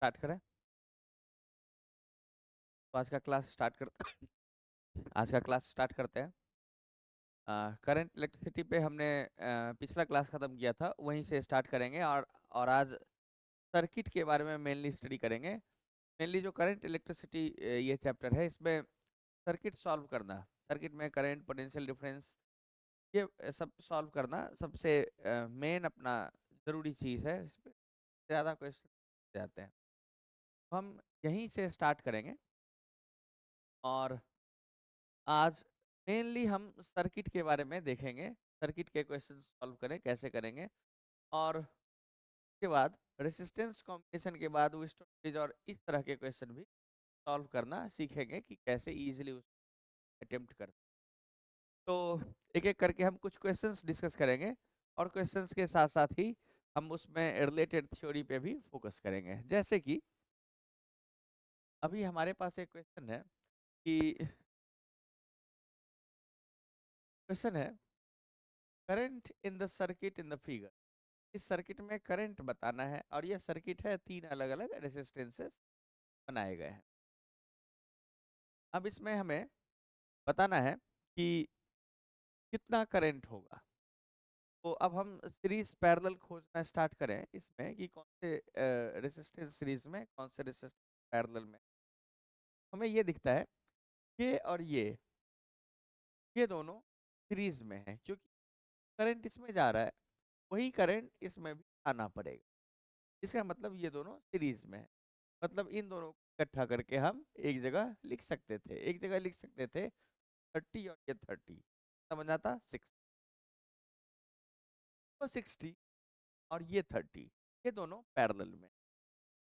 Start करें। तो आज का क्लास स्टार्ट करते आज का क्लास स्टार्ट करते हैं। करंट इलेक्ट्रिसिटी पे हमने पिछला क्लास ख़त्म किया था, वहीं से स्टार्ट करेंगे। और आज सर्किट के बारे में मेनली स्टडी करेंगे। मेनली जो करंट इलेक्ट्रिसिटी ये चैप्टर है, इसमें सर्किट सॉल्व करना, सर्किट में करंट पोटेंशियल डिफरेंस, ये सब सॉल्व करना सबसे मेन अपना ज़रूरी चीज़ है। इस पर ज़्यादा क्वेश्चन जाते हैं, तो हम यहीं से स्टार्ट करेंगे। और आज मेनली हम सर्किट के बारे में देखेंगे, सर्किट के क्वेश्चन सॉल्व करें कैसे करेंगे। और उसके बाद रेसिस्टेंस कॉम्बिनेशन के बाद विस्टोन और इस तरह के क्वेश्चन भी सॉल्व करना सीखेंगे कि कैसे इजीली उस अटेम्प्ट कर। तो एक एक करके हम कुछ क्वेश्चंस डिस्कस करेंगे, और क्वेश्चंस के साथ साथ ही हम उसमें रिलेटेड थ्योरी पे भी फोकस करेंगे। जैसे कि अभी हमारे पास एक क्वेश्चन है कि क्वेश्चन है current in the circuit in the figure. इस सर्किट में करंट बताना है, और ये सर्किट है, 3 अलग अलग रेसिस्टेंसेस बनाए गए हैं। अब इसमें हमें बताना है कि कितना करंट होगा। तो अब हम सीरीज पैरेलल खोजना स्टार्ट करें इसमें कि कौन से रेसिस्टेंस सीरीज में, कौन से रेसिस्टेंस पैरेलल में। हमें ये दिखता है और ये दोनों सीरीज में है, क्योंकि करंट इसमें जा रहा है, वही करंट इसमें भी आना पड़ेगा। इसका मतलब ये दोनों सीरीज में है। मतलब इन दोनों को इकट्ठा करके हम एक जगह लिख सकते थे, 30 और ये 30, समझ आता 6 तो 60 और ये 30, ये दोनों पैरेलल में।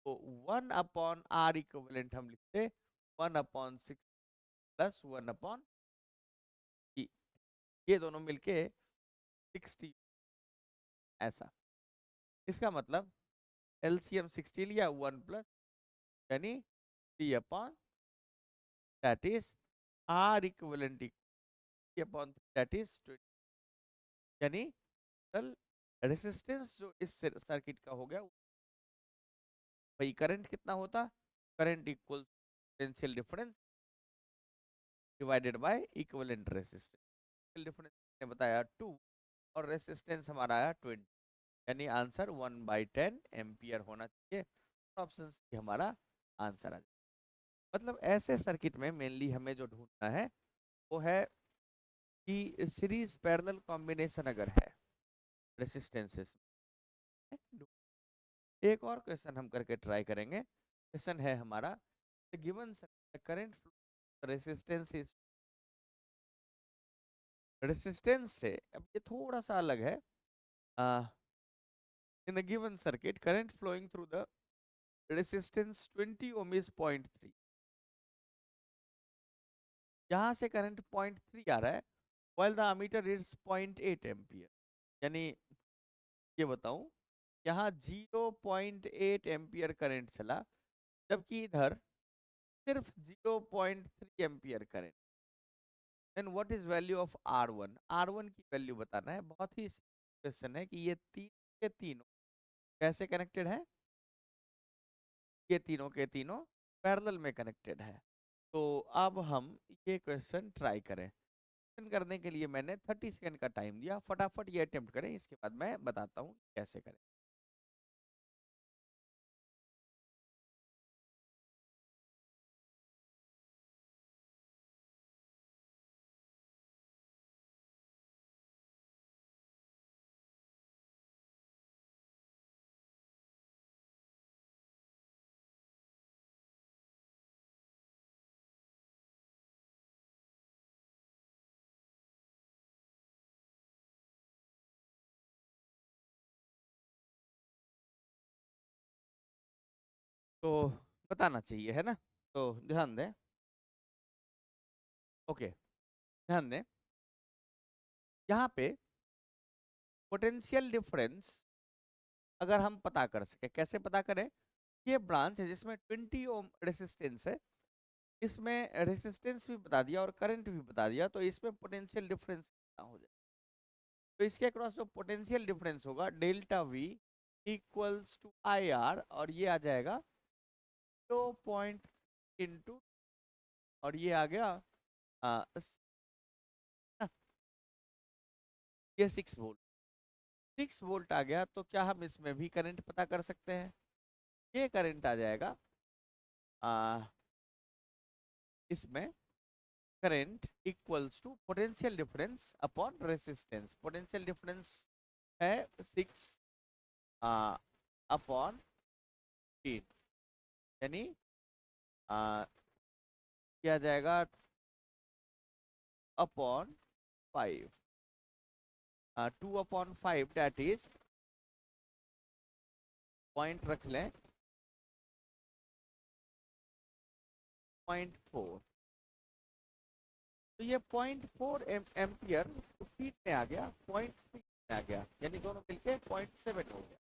तो 1/R इक्विवेलेंट हम लिखते 1/6 प्लस 1/, ये दोनों मिलके 60 ऐसा। इसका मतलब एलसीएम 60 लिया, 1 प्लस यानी 3/, that is R equivalent upon that is 20, यानी टोटल रेसिस्टेंस जो इस सर्किट का हो गया। भाई करंट कितना होता, current equal potential difference divided by equivalent resistance. Difference ने बताया 2 और रेसिस्टेंस हमारा आया 20, यानी आंसर 1/10 एम्पियर होना चाहिए। ऑप्शन सी हमारा आंसर आ जाए। मतलब ऐसे सर्किट में मेनली हमें जो ढूंढना है वो है कि सीरीज पैरेलल कॉम्बिनेशन अगर है रेसिस्टेंसेस में। एक और क्वेश्चन हम करके ट्राई करेंगे। क्वेश्चन है हमारा given current resistance is, resistance से अब ये थोड़ा सा अलग है। In the given circuit current flowing through the resistance 20 ohm is 0.3। यहाँ से करंट 0.3 आ रहा है, while the ammeter is 0.8 ampere. यानी ये बताऊं, यहाँ 0.8 एम्पियर करंट चला, जबकि इधर सिर्फ 0.3 ampere current. Then what is value of R1? R1 की वैल्यू बताना है। बहुत ही क्वेश्चन है कि ये तीन के तीनों कैसे कनेक्टेड है। ये तीनों के तीनों पैरेलल में कनेक्टेड है। तो अब हम ये क्वेश्चन ट्राई करें। करने के लिए मैंने 30 सेकंड का टाइम दिया, फटाफट ये अटेम्प्ट करें, इसके बाद मैं बताता हूँ कैसे करें। तो बताना चाहिए है ना। तो ध्यान दें, ओके, ध्यान दें, यहाँ पे पोटेंशियल डिफरेंस अगर हम पता कर सके, कैसे पता करें। ये ब्रांच है जिसमें 20 ओम रेसिस्टेंस है, इसमें रेसिस्टेंस भी बता दिया और करंट भी बता दिया, तो इसमें पोटेंशियल डिफरेंस कितना हो जाए। तो इसके अक्रॉस जो पोटेंशियल डिफरेंस होगा delta V equals to I R, और ये आ जाएगा 0 इंटू, और ये आ गया आ, ये 6 वोल्ट। 6 वोल्ट आ गया, तो क्या हम इसमें भी करंट पता कर सकते हैं? ये करंट आ जाएगा आ, इसमें current equals to potential difference upon resistance. Potential difference है 6 अपॉन 3, यानी आ, किया जाएगा अपॉन 5, 2/5, डेट इज पॉइंट रख लें 0.4। तो ये 0.4 एम्पियर फीट में आ गया, 0.6 में आ गया, यानी दोनों मिलके 0.7 हो गया।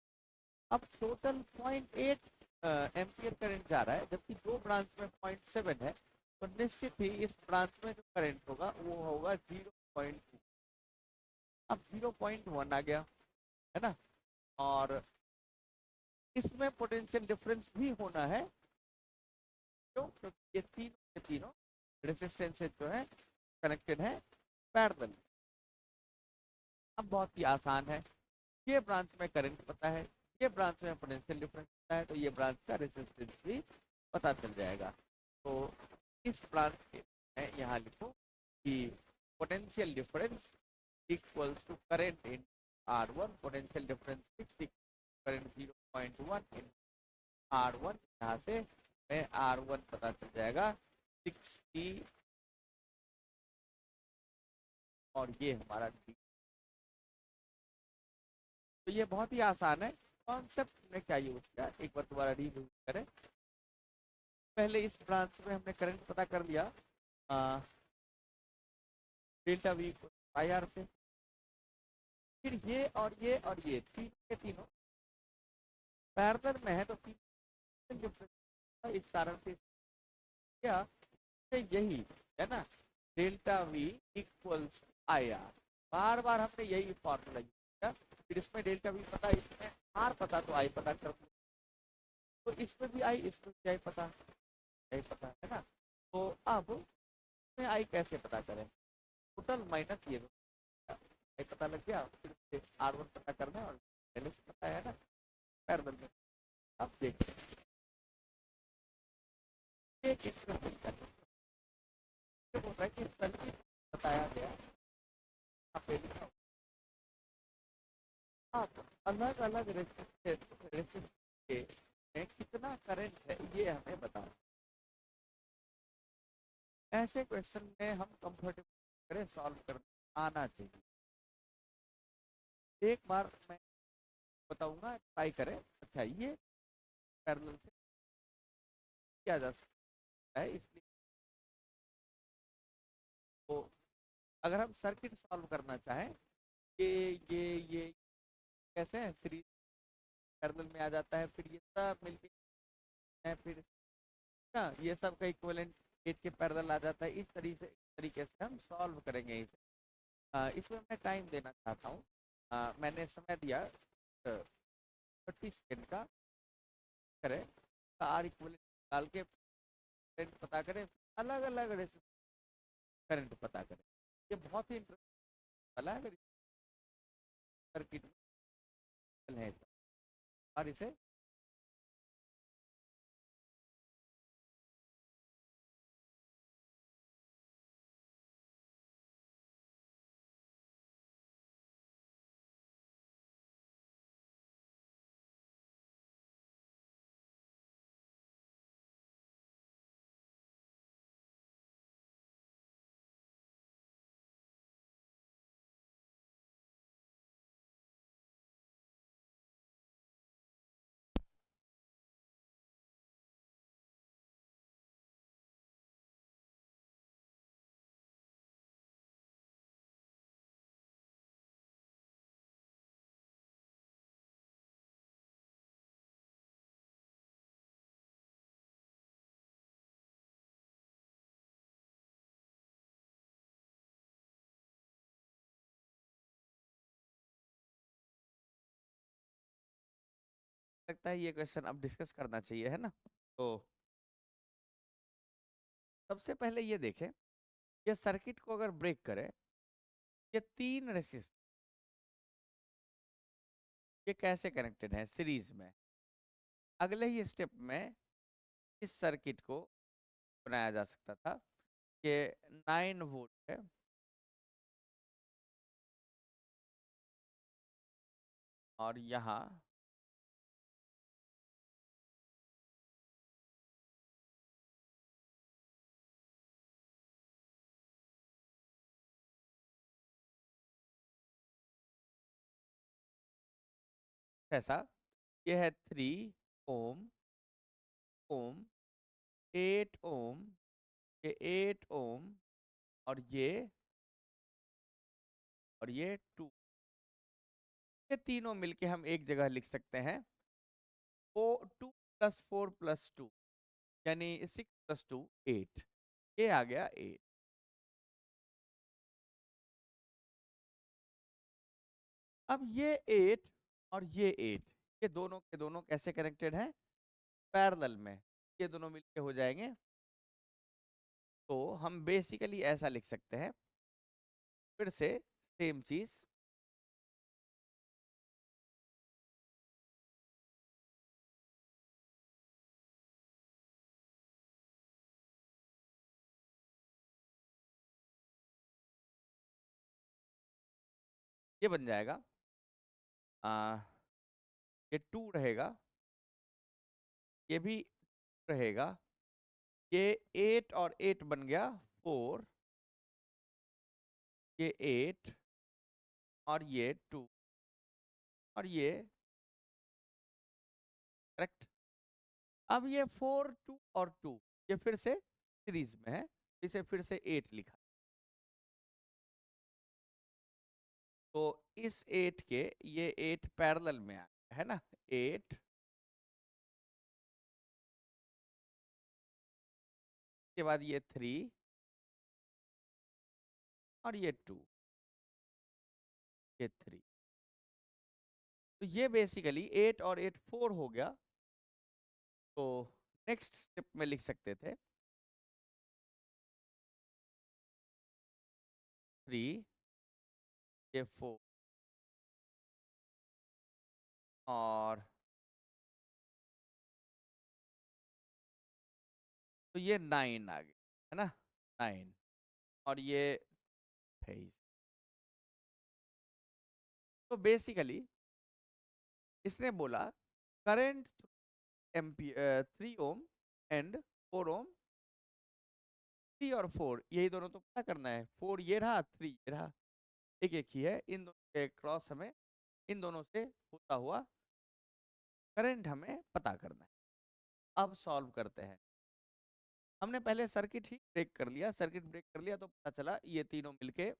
अब टोटल 0.8 एम्पियर करंट जा रहा है, जबकि दो ब्रांच में 0.7 है, तो निश्चित ही इस ब्रांच में जो करंट होगा वो होगा 0.2। अब 0.1 आ गया, है ना। और इसमें पोटेंशियल डिफरेंस भी होना है, क्यों? क्योंकि ये तीनों के तीनों रेजिस्टेंसेज जो है कनेक्टेड है पैरेलल। अब बहुत ही आसान है, ये ब्रांच में करंट पता है, ये ब्रांच में पोटेंशियल डिफरेंस पता है, तो ये ब्रांच का रेजिस्टेंस भी पता चल जाएगा। तो इस ब्रांच के मैं यहाँ लिखूँ कि potential difference equals to current in R1, potential difference 6 current 0.1 in R1। यहाँ से मैं R1 पता चल जाएगा 60, और ये हमारा D। तो ये बहुत ही आसान है। कॉन्सेप्ट में क्या यूज किया, एक बार दोबारा रिव्यू करें। पहले इस ब्रांच में हमने करंट पता कर लिया डेल्टा वी को आई आर से। फिर ये और ये और ये तीन के तीनों पैरेलल में है, तो तीन डिफरेंस इस कारण से क्या, यही है ना, delta V equals I R. बार बार हमने यही फॉर्मूला यूज किया। फिर इसमें डेल्टा वी पता, इसमें आर पता, तो आई पता कर, तो इसमें भी आई, इसमें भी आई पता, आई पता है ना। तो अब इसमें आई कैसे पता करें? टोटल माइनस ये आई पता लग गया, फिर R1 पता करना है, और पहले से पता है ना पैरेलल में। अब देखिए एक इंटरेस्टिंग होता है कि सर्किट बताया गया, आप अलग अलग रेसिस्टेंस के में कितना करंट है ये हमें बताओ। ऐसे क्वेश्चन में हम कंफर्टेबल करें, सॉल्व करना आना चाहिए। एक बार मैं बताऊंगा, ट्राई करें। अच्छा, ये पैरेलल से किया जा सकता है, इसलिए तो अगर हम सर्किट सॉल्व करना चाहें, ये कैसे है, सीरीज पैरेलल में आ जाता है, फिर ये सब मिलके है, फिर ना ये सब का इक्विवेलेंट 8 के पैरेलल आ जाता है। इस तरीके से हम सॉल्व करेंगे इसे। इसमें मैं टाइम देना चाहता हूँ, मैंने समय दिया 30 सेकेंड का। करें आर इक्विवेलेंट डाल के करंट पता करें, अलग अलग करंट पता करें। ये बहुत ही इंटरेस्टिंग वाला है, अगर सर्किट में है इसका। और इसे लगता है ये क्वेश्चन अब डिस्कस करना चाहिए, है ना। तो सबसे पहले ये देखें, ये सर्किट को अगर ब्रेक करे, ये 3 रेसिस्टर ये कैसे कनेक्टेड है सीरीज में। अगले ही स्टेप में इस सर्किट को बनाया जा सकता था, ये 9 वोल्ट है और यहाँ ऐसा, ये है 3 ओम, ओम, 8 ओम, ये 8 ओम और ये 2, ये तीनों मिलके हम एक जगह लिख सकते हैं 2 + 4 + 2 यानी 6 + 2 8, ये आ गया 8। अब ये 8 और ये 8, ये दोनों के दोनों कैसे कनेक्टेड हैं, पैरेलल में, ये दोनों मिलके हो जाएंगे। तो हम बेसिकली ऐसा लिख सकते हैं, फिर से सेम चीज, ये बन जाएगा आ, ये 2 रहेगा, ये भी रहेगा, ये 8 और 8 बन गया 4, ये 8 और ये 2 और ये करेक्ट। अब ये 4 2 और 2 ये फिर से सीरीज में है, इसे फिर से 8 लिखा। तो इस 8 के ये 8 पैरेलल में आ है ना, 8 के बाद ये 3 और ये 2, ये 3, तो ये बेसिकली 8 और 8 4 हो गया। तो नेक्स्ट स्टेप में लिख सकते थे 3, ये 4 और तो ये 9 आ गया है ना, 9 और ये 28। तो बेसिकली इसने बोला करंट एम्पियर 3 ओम एंड 4 ओम, 3 और 4 यही दोनों तो पता करना है, 4 ये रहा 3 ये रहा, एक एक ही है, इन दोनों के क्रॉस हमें इन दोनों से होता हुआ करंट हमें पता करना है। अब सॉल्व करते हैं। हमने पहले सर्किट ही ब्रेक कर लिया, सर्किट ब्रेक कर लिया तो पता चला ये तीनों मिलके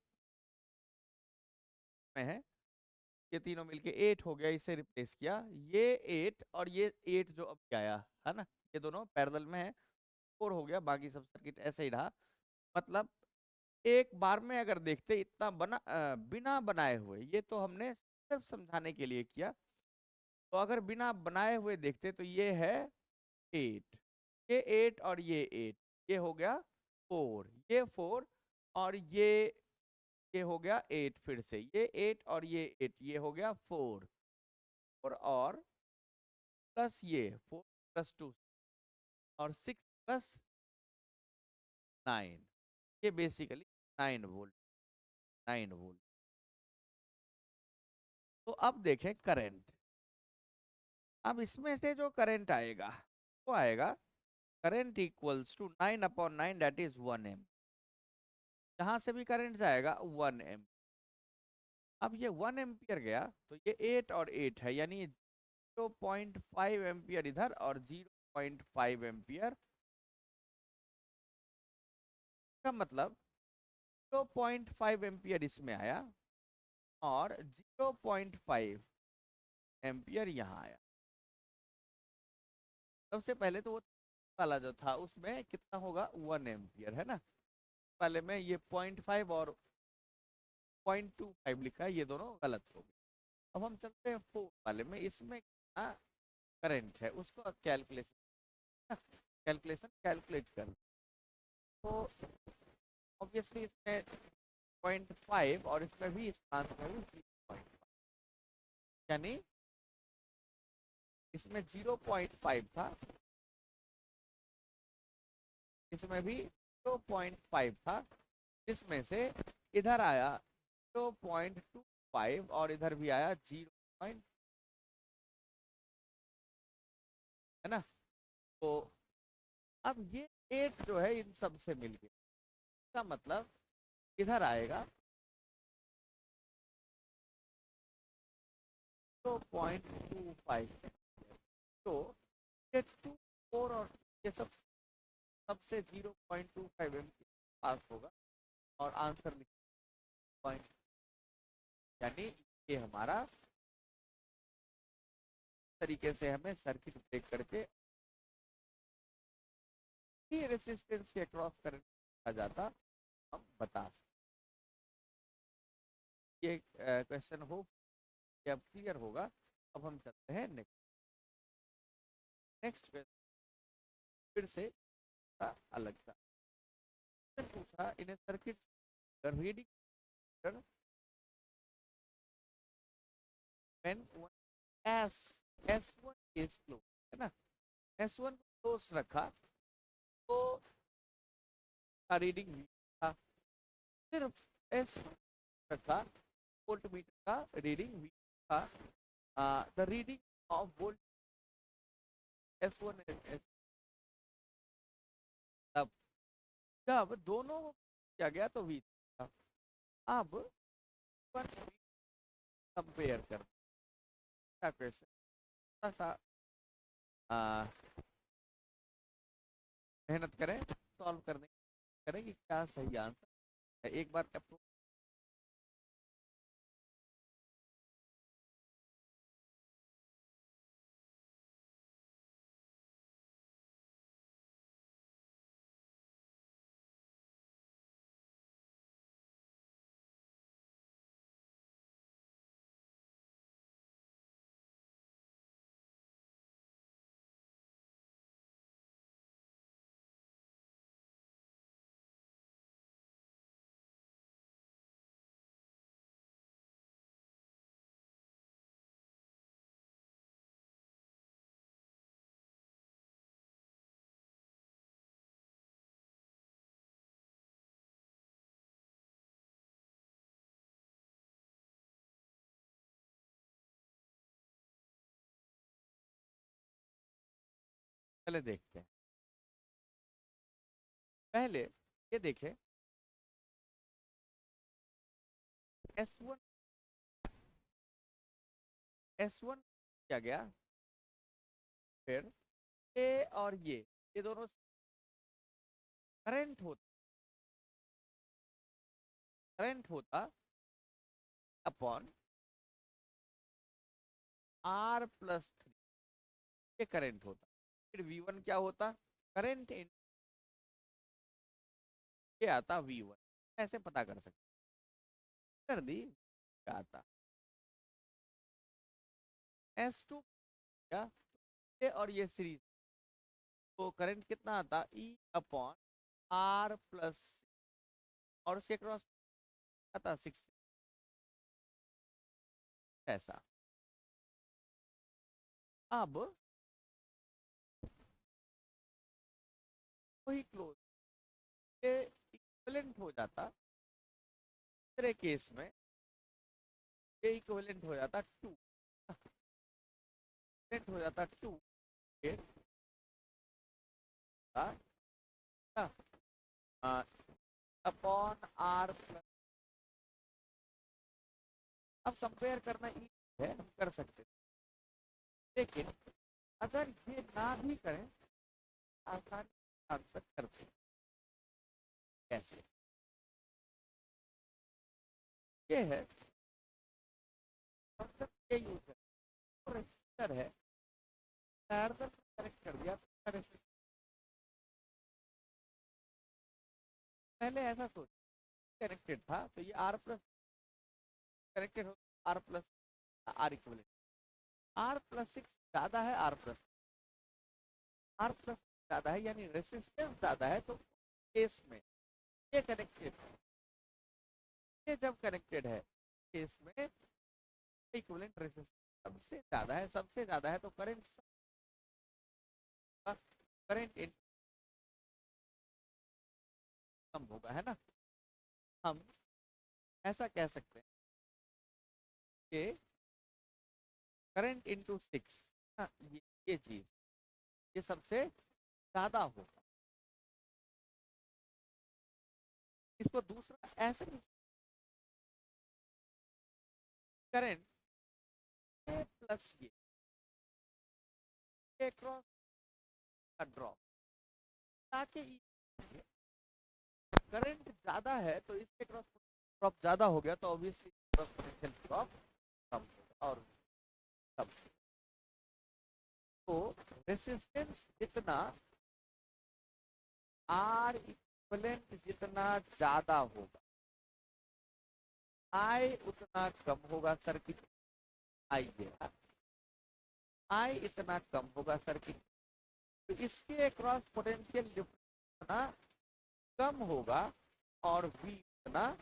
में है, ये तीनों मिलके 8 हो गया, इसे रिप्लेस किया, ये 8 और ये 8 जो अब आया है ना, ये दोनों पैरेलल में है, 4 हो गया, बाकी सब सर्किट ऐसे ही रहा। मतलब एक बार में अगर देखते इतना बिना बनाए हुए, ये तो हमने सिर्फ समझाने के लिए किया, तो अगर बिना बनाए हुए देखते तो ये है 8, ये 8 और ये 8, ये हो गया 4, ये 4 और ये हो गया 8, फिर से ये 8 और ये 8, ये हो गया 4 और प्लस ये 4 + 2 और 6 + 9, ये बेसिकली 9 वोल्ट, 9 वोल्ट। तो अब देखें करंट, अब इसमें से जो करंट आएगा वो आएगा current equals to 9/9 that is 1 M, जहां से भी करंट जाएगा 1 एम। अब ये 1 एम्पियर गया तो ये 8 और 8 है, यानी 0.5 एम्पियर इधर और 0.5 एम्पियर का मतलब 0.5 एम्पियर इसमें आया और 0.5 एम्पियर यहाँ आया। सबसे पहले तो वो वाला जो था उसमें कितना होगा 1 एम्पियर है ना, पहले में ये 0.5 और 0.25 लिखा है, ये दोनों गलत हो गए। अब हम चलते हैं 4 वाले में, इसमें कितना करंट है उसको कैलकुलेशन कैलकुलेट कर तो ऑब्वियसली इसमें 0.5 और इसमें भी इस आंसर में भी 0.5, यानी इसमें 0.5 था, इसमें भी 0.5 था, जिसमें से इधर आया 0.25 और इधर भी आया 0. है ना? तो अब ये 8 जो है इन सब से मिल गया, इसका मतलब इधर आएगा 0.25. तो ये 2, 4 और ये सब सबसे 0.25 एम पास होगा और आंसर लिख पॉइंट, यानी ये हमारा तरीके से हमें सर्किट ब्रेक करके रेसिस्टेंस के अक्रॉस करंट आ जाता, हम बता सकते। ये क्वेश्चन हो अब क्लियर होगा। अब हम चलते हैं नेक्स्ट क्वेश्चन, फिर से अलग था। पूछा in circuit reading when S1 is close, है ना? S1 क्लोज रखा तो रीडिंग था, सिर्फ S1 रखा वोल्ट मीटर का रीडिंग था। The reading of volt S1 तब जब दोनों किया गया तो V था। अब कंपेयर कर क्वेश्चन सा मेहनत करें सॉल्व करने करें कि क्या सही आंसर है। एक बार चले देखते हैं। पहले ये देखें S1 क्या गया, फिर ये और ये दोनों करंट होता अपॉन R+3, ये करंट होता। फिर V1 क्या होता, करंट इन ये आता V1, ऐसे पता कर सकते कर दी क्या आता S2 क्या, ये और ये सीरीज तो करंट कितना आता E/R+, और उसके क्रॉस आता 6, ऐसा। अब वही क्लोज ये इक्विवेलेंट हो जाता, दूसरे केस में ये इक्विवेलेंट हो जाता 2, हो जाता 2 अपॉन R+। अब कंपेयर करना है, हम कर सकते हैं, लेकिन अगर ये ना भी करें आसानी आंसर कर सकते। कैसे? ये है ये यूज है रेसिस्टर है, पैरेलल कनेक्ट कर दिया तो रेसिस्टर पहले ऐसा सोच कनेक्टेड था तो ये R+ कनेक्टेड हो, R इक्विवेलेंट R+6 ज्यादा है, R+ ज्यादा है, यानी रेसिस्टेंस ज्यादा है, तो केस में ये कनेक्टेड है, ये जब कनेक्टेड है केस में इक्विवेलेंट रेजिस्टेंस सबसे ज्यादा है तो करंट कम होगा, है ना। हम ऐसा कह सकते हैं कि करंट इंटू 6, ये चीज ये सबसे ज्यादा होगा। इसको दूसरा ऐसे भी, करंट प्लस ये क्रॉस का ड्रॉप, ताकि करंट ज्यादा है तो इसके क्रॉस ड्रॉप ज्यादा हो गया तो ऑब्वियसली क्रॉस पोटेंशियल ड्रॉप कम होगा और कम। तो रेसिस्टेंस जितना आर इक्विवेलेंट जितना ज्यादा होगा, आई उतना कम होगा सर्किट, आई इतना कम होगा सर्किट, तो इसके क्रॉस पोटेंशियल डिफरेंस इतना कम होगा और वी इतना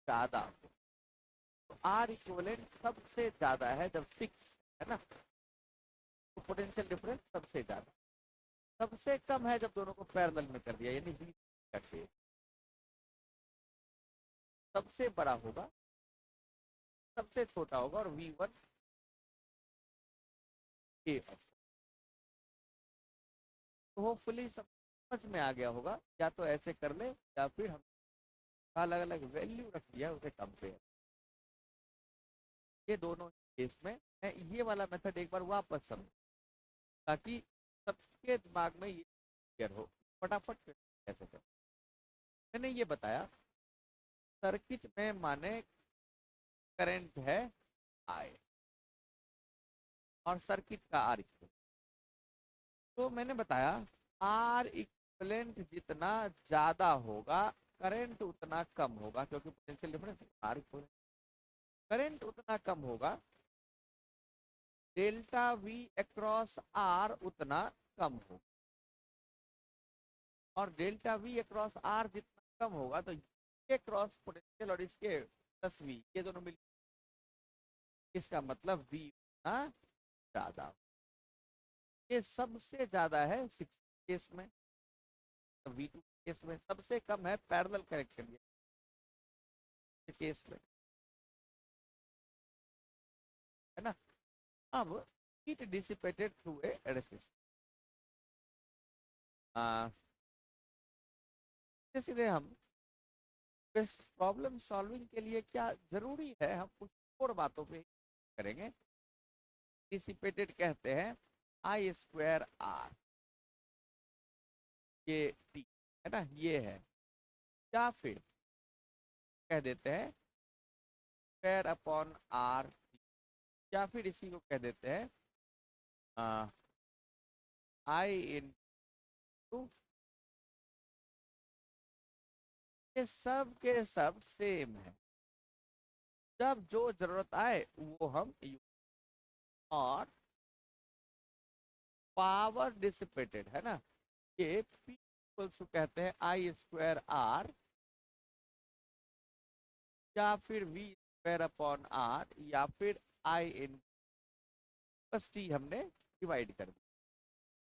ज्यादा होगा। तो आर इक्विवेलेंट सबसे ज्यादा है जब 6 है ना, तो पोटेंशियल डिफरेंस सबसे ज्यादा, सबसे कम है जब दोनों को पैरेलल में कर दिया, यानी वी करके सबसे बड़ा होगा, सबसे छोटा होगा और V1 के। तो होपफुली समझ में आ गया होगा, या तो ऐसे कर ले या फिर हम अलग अलग वैल्यू रख दिया उसे कंपेयर, ये दोनों केस में मैं ये वाला मेथड एक बार वापस समझ, ताकि सबके दिमाग में ये क्लियर हो फटाफट कैसे कर। मैंने ये बताया सर्किट में माने करंट है आई और सर्किट का आर इक्विवेलेंट, तो मैंने बताया आर इक्विवेलेंट जितना ज्यादा होगा करंट उतना कम होगा, क्योंकि potential difference are equivalent, current उतना कम होगा, डेल्टा वी अक्रॉस आर उतना कम होगा, और डेल्टा वी अक्रॉस आर जितना कम होगा तो ये क्रॉस पोटेंशियल और इसके प्लस वी ये दोनों मिल, इसका मतलब वी उतना ज्यादा, ये सबसे ज्यादा है 6 केस में, तो V2 केस में सबसे कम है पैरेलल कनेक्टेड केस में, है ना। अब heat dissipated through a resistor, सीधे हम इस प्रॉब्लम सॉल्विंग के लिए क्या जरूरी है हम कुछ और बातों पे करेंगे। डिसिपेटेड कहते हैं आई स्क्वायर आर, ये टी है ना, ये है, या फिर कह देते हैं स्क्वायर अपॉन आर, या फिर इसी को कह देते हैं आई इन टू, ये सब के सब सेम है, जब जो जरूरत आए वो हम यूज, और पावर डिसिपेटेड है ना, ये P इक्वल्स टू कहते हैं आई स्क्वायर आर या फिर V स्क्वायर अपॉन आर या फिर आई इन प्लस टी, हमने डिवाइड कर दिया।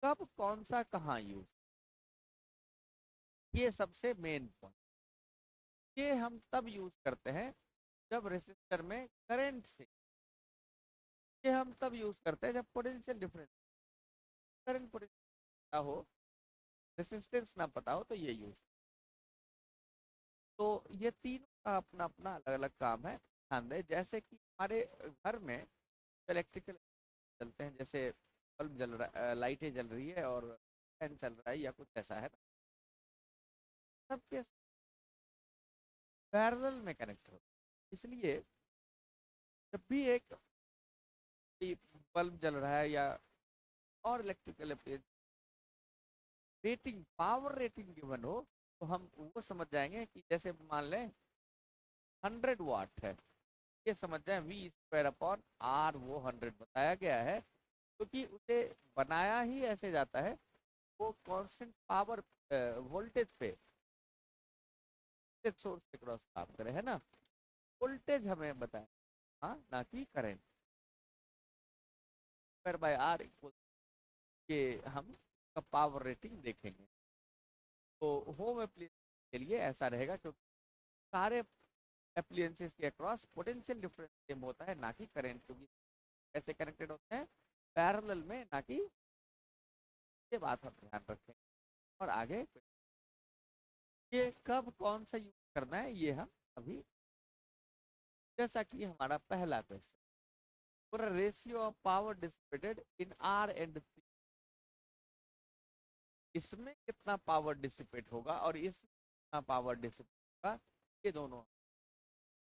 कब कौन सा कहाँ यूज, ये सबसे मेन पॉइंट, ये हम तब यूज करते हैं जब रेसिस्टर में करंट से, ये हम तब यूज करते हैं जब पोटेंशियल डिफरेंस, करंट पोटेंशियल हो, रेसिस्टेंस ना पता हो, तो ये यूज। तो ये तीनों का अपना अपना अलग अलग काम है, ध्यान दें। जैसे कि हमारे घर में इलेक्ट्रिकल चलते हैं, जैसे बल्ब जल रहा है, लाइटें जल रही है और फैन चल रहा है या कुछ ऐसा है ना, सबके पैरेलल में कनेक्ट होता है। इसलिए जब भी एक बल्ब जल रहा है या और electrical rating, power rating given हो, तो हम वो समझ जाएंगे कि जैसे मान लें 100 वाट है, ये समझ जाए वी स्क्वायर अपॉन आर वो 100 बताया गया है, क्योंकि उसे बनाया ही ऐसे जाता है, वो कांस्टेंट पावर वोल्टेज पे सोर्स के क्रॉस काम करे, है ना। वोल्टेज हमें बताए, हाँ, ना कि current. Square by R equal, ये हम पावर रेटिंग देखेंगे। तो होम एप्लीकेशन के लिए ऐसा रहेगा, क्योंकि सारे एप्लीकेंसेस के अक्रॉस पोटेंशियल डिफरेंस सेम होता है, ना कि करंट, क्योंकि ऐसे कनेक्टेड होते हैं पैरेलल में, ना कि। ये बात हम ध्यान रखें। और आगे ये कब कौन सा यूज करना है, ये हम अभी, जैसा कि हमारा पहला क्वेश्चन, पूरा ratio of power dissipated in R and C, इसमें कितना पावर डिसिपेट होगा और इसमें कितना पावर डिसिपेट होगा, ये दोनों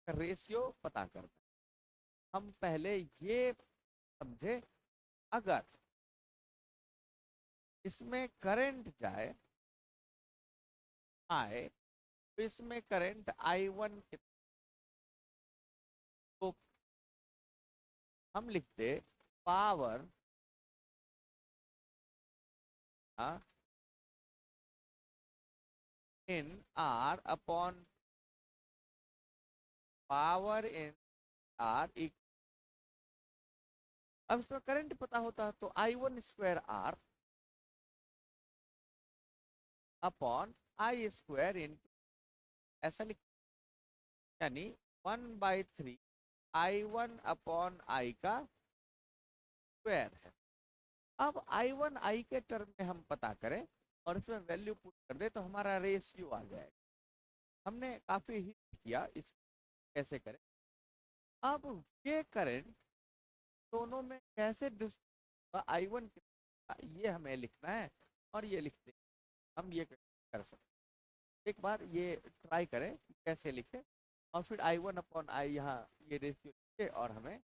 रेशियो पता करना है। हम पहले ये समझे, अगर इसमें करंट जाए आए, तो इसमें करंट I1 तो हम लिखते power in R upon power in R. अब इसमें करंट पता होता है, तो I1 square R upon I square in, ऐसा लिख, यानी 1/3 I1 अपॉन आई का स्क्वायर है। अब I1 आई के टर्म में हम पता करें और इसमें वैल्यू पुट कर दे, तो हमारा रेशियो आ जाएगा। हमने काफी ही किया इस कैसे करें। अब ये करंट दोनों में कैसे I1 ये हमें लिखना है, और ये लिखते हम ये कर सकते। एक बार ये ट्राई करें कैसे लिखे, और फिर I1 अपॉन आई यहाँ ये रेशियो लिखे, और हमें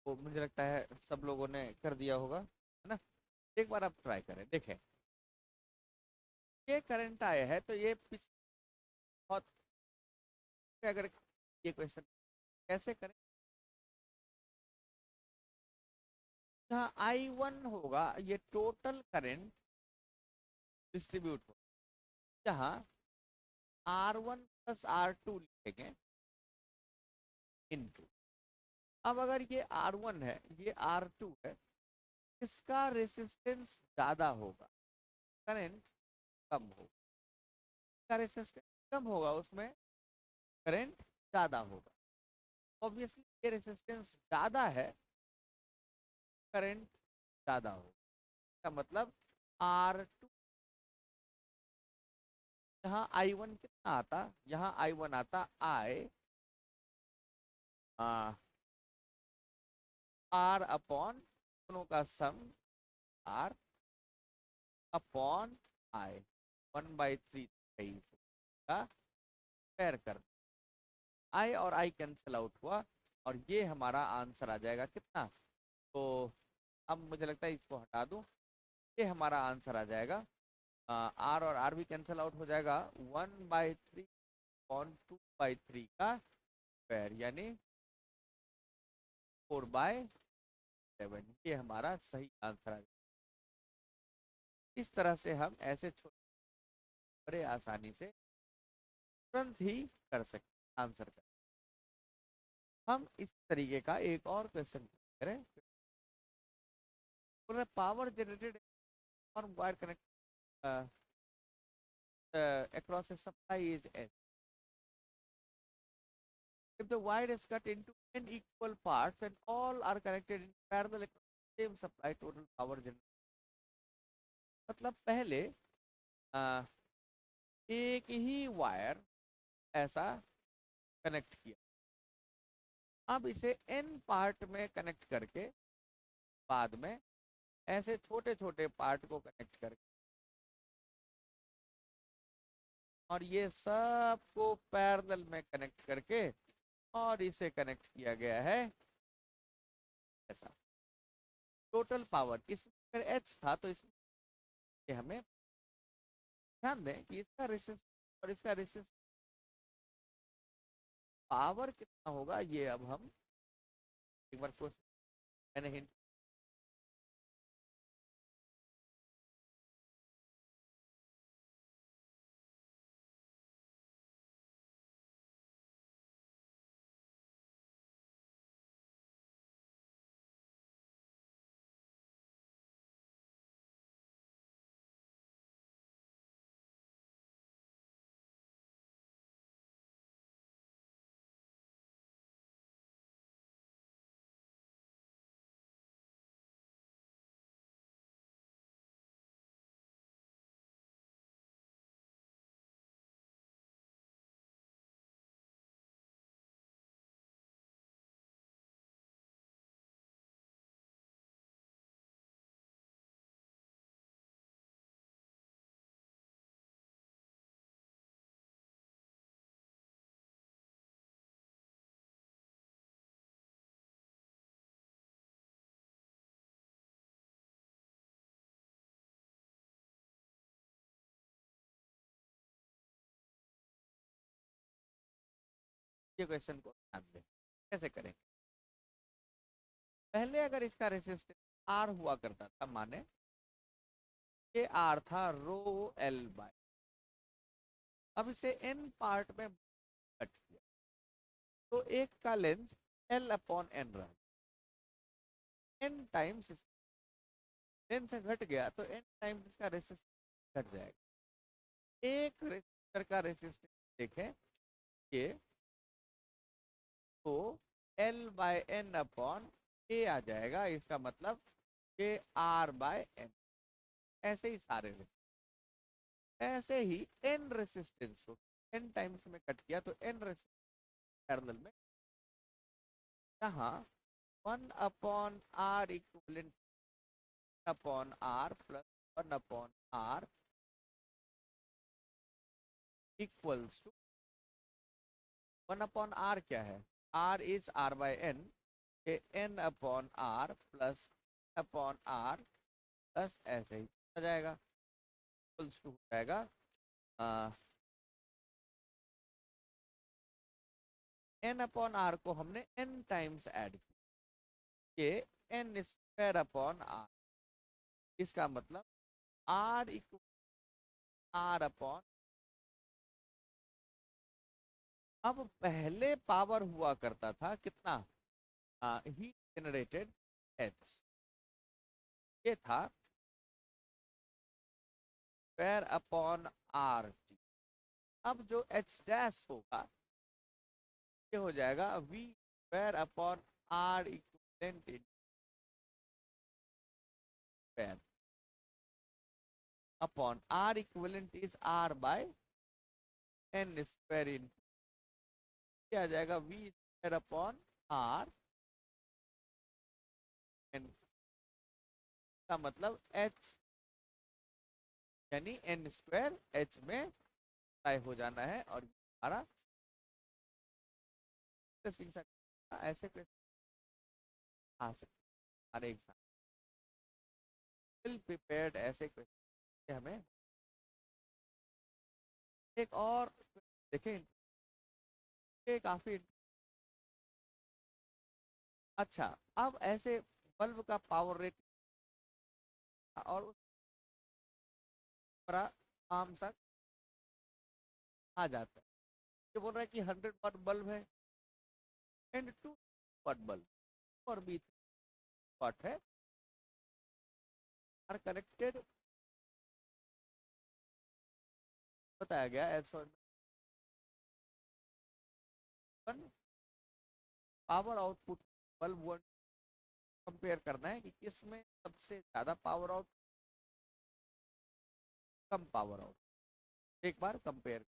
वो मुझे लगता है सब लोगों ने कर दिया होगा, है ना। एक बार आप ट्राई करें, देखें। ये करंट आया है, तो ये बहुत, अगर ये क्वेश्चन कैसे करें, जहाँ I1 होगा ये टोटल करंट डिस्ट्रीब्यूट हो, जहाँ R1 प्लस R2 लिखेंगे इनटू। अब अगर ये R1 है, ये R2 है, इसका रेसिस्टेंस ज्यादा होगा, करंट कम होगा। इसका रेसिस्टेंस कम होगा, उसमें करंट ज्यादा होगा। ऑब्वियसली ये रेसिस्टेंस ज्यादा है, करंट ज्यादा होगा। इसका मतलब R2, यहाँ I1 कितना आता, यहाँ I1 आता R अपॉन दोनों का सम, R अपॉन I 1/3 का स्क्वायर कर, I और I कैंसिल आउट हुआ, और ये हमारा आंसर आ जाएगा कितना। तो अब मुझे लगता है इसको हटा दूं, ये हमारा आंसर आ जाएगा, R और R भी कैंसिल आउट हो जाएगा, 1/3 अपॉन 2/3 का स्क्वायर, यानी 4/3। 7 ये हमारा सही आंसर आ गया। इस तरह से हम ऐसे छोटे बड़े आसानी से तुरंत ही कर सकते आंसर कर। हम इस तरीके का एक और क्वेश्चन करें। पावर जनरेटेड और wire connect across a supply is n. If the wire is cut into n equal parts and all are connected in parallel across the same supply, total power generation. मतलब पहले एक ही wire ऐसा connect किया, अब इसे n part में connect करके बाद में ऐसे छोटे छोटे पार्ट को कनेक्ट करके और ये सबको पैरेलल में कनेक्ट करके और इसे कनेक्ट किया गया है ऐसा। टोटल पावर इसमें अगर H था तो इसमें हमें ध्यान दें कि इसका रेसिस्टेंस और इसका रेसिस्टेंस पावर कितना होगा ये अब हम एक बार क्वेश्चन मैंने हिंट ये क्वेश्चन को ध्यान दें कैसे करें। पहले अगर इसका रेसिस्टेंस R हुआ करता था, माने ये R था रो L बाय, अब इसे n पार्ट में कट किया तो एक का लेंथ L अपॉन n रहा, n टाइम्स लेंथ घट गया तो n टाइम्स इसका रेसिस्टेंस घट जाएगा। एक रेसिस्टर का रेसिस्टेंस देखें ये तो L by n upon a आ जाएगा, इसका मतलब ये R बाय n। ऐसे ही सारे रेसिस्टेंस, ऐसे ही n रेसिस्टेंस को n टाइम्स में कट किया तो n रेसिस्टेंस पैरेलल में यहाँ 1 upon R equivalent upon R plus 1 upon R equals to 1 upon R क्या है, R is R by n, n upon R plus upon R plus ऐसे ही आ जाएगा इक्वल्स टू हो जाएगा n अपॉन R को हमने n टाइम्स ऐड किया, ये n स्क्वायर अपॉन R, इसका मतलब R इक्वल R अपॉन। अब पहले पावर हुआ करता था कितना, हीट जनरेटेड H, ये था स्क्वायर अपॉन R T। अब जो H डैश होगा ये हो जाएगा V square upon R equivalent in square upon R equivalent is R by n square in, आ जाएगा V square upon R n का मतलब H यानी n स्क्वायर H में तय हो जाना है। और हमारा ऐसे क्वेश्चन आ सकते हर एक वेल प्रिपेयर्ड ऐसे क्वेश्चन हमें एक और देखें, ये काफी अच्छा। अब ऐसे बल्ब का पावर रेटिंग और उस पर आम तक आ जाता है। ये बोल रहा है कि 100 वाट बल्ब है एंड 2 वाट बल्ब और भी 3 वाट है आर कनेक्टेड, बताया गया as power output bulb one compare करना है कि किसमें सबसे ज्यादा पावर आउट, कम पावर आउट, एक बार कंपेयर।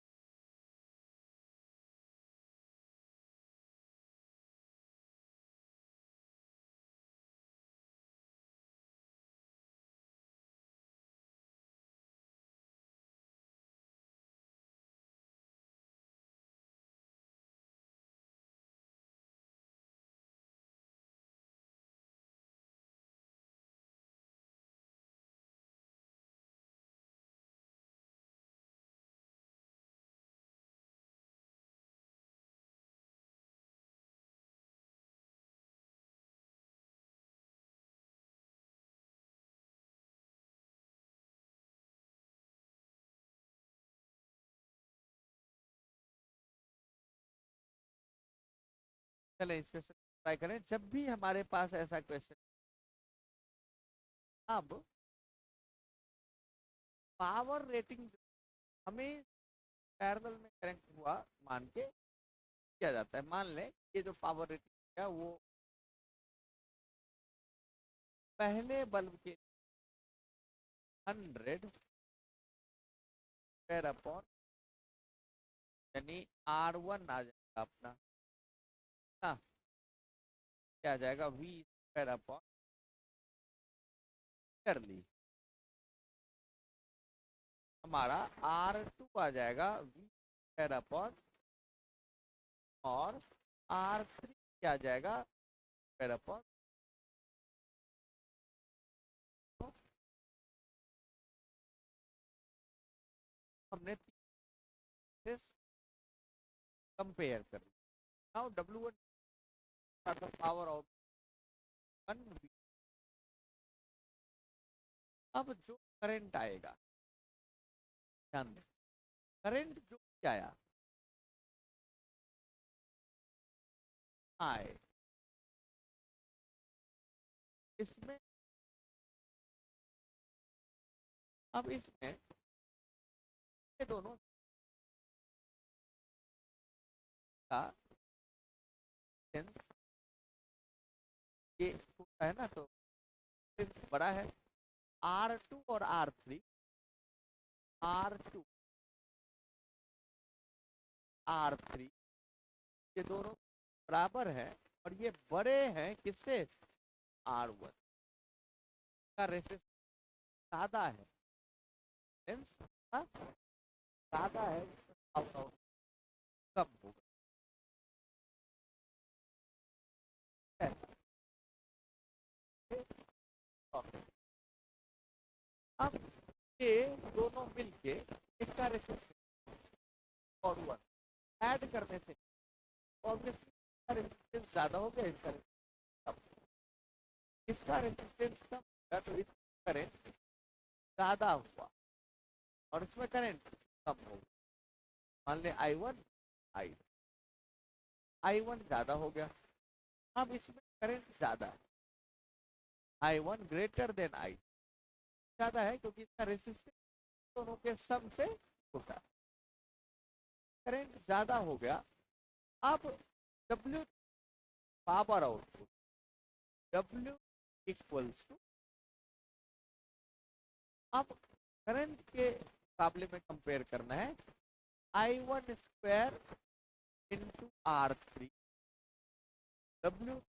चले इस क्वेश्चन ट्राई करें। जब भी हमारे पास ऐसा क्वेश्चन, अब पावर रेटिंग हमें पैरेलल में कनेक्ट हुआ मान के किया जाता है। मान लें ये जो पावर रेटिंग है वो पहले बल्ब के 100 स्क्वायर अपॉन, यानी R1 आ जाएगा अपना, हाँ क्या आ जाएगा V स्क्वायर अपॉन कर ली, हमारा R2 आ जाएगा V स्क्वायर अपॉन, और R3 क्या आ जाएगा स्क्वायर अपॉन, हमने कंपेयर कर लिया। नाउ W1 पावर आउट 1, अब जो करंट आएगा, ध्यान दें करंट जो भी आया आए इसमें, अब इसमें ये दोनों का सेंस ये होता है ना, तो सेंस बड़ा है। R2 और R3, R2 R3 ये दोनों बराबर है और ये बड़े हैं किससे, R1 का रेसिस्टेंस ज्यादा है, सेंस ज्यादा है, कम होगा। अब ये दोनों मिलके इसका रेसिस्टेंस और 1 ऐड करने से ऑब्वियसली इसका रेसिस्टेंस ज्यादा हो गया, इसका कम, इसका रेसिस्टेंस कम होगा तो इसका करंट ज्यादा हुआ और इसमें करंट कम होगा। मान ले I1 I1 ज्यादा हो गया, अब इसमें करंट ज्यादा है, I1 ग्रेटर देन I, ज्यादा है क्योंकि इसका रेसिस्टेंस दोनों के सम से छोटा, करंट ज्यादा हो गया। अब W power output, W equals to, अब करंट के मुकाबले में कंपेयर करना है I1 square into R3, W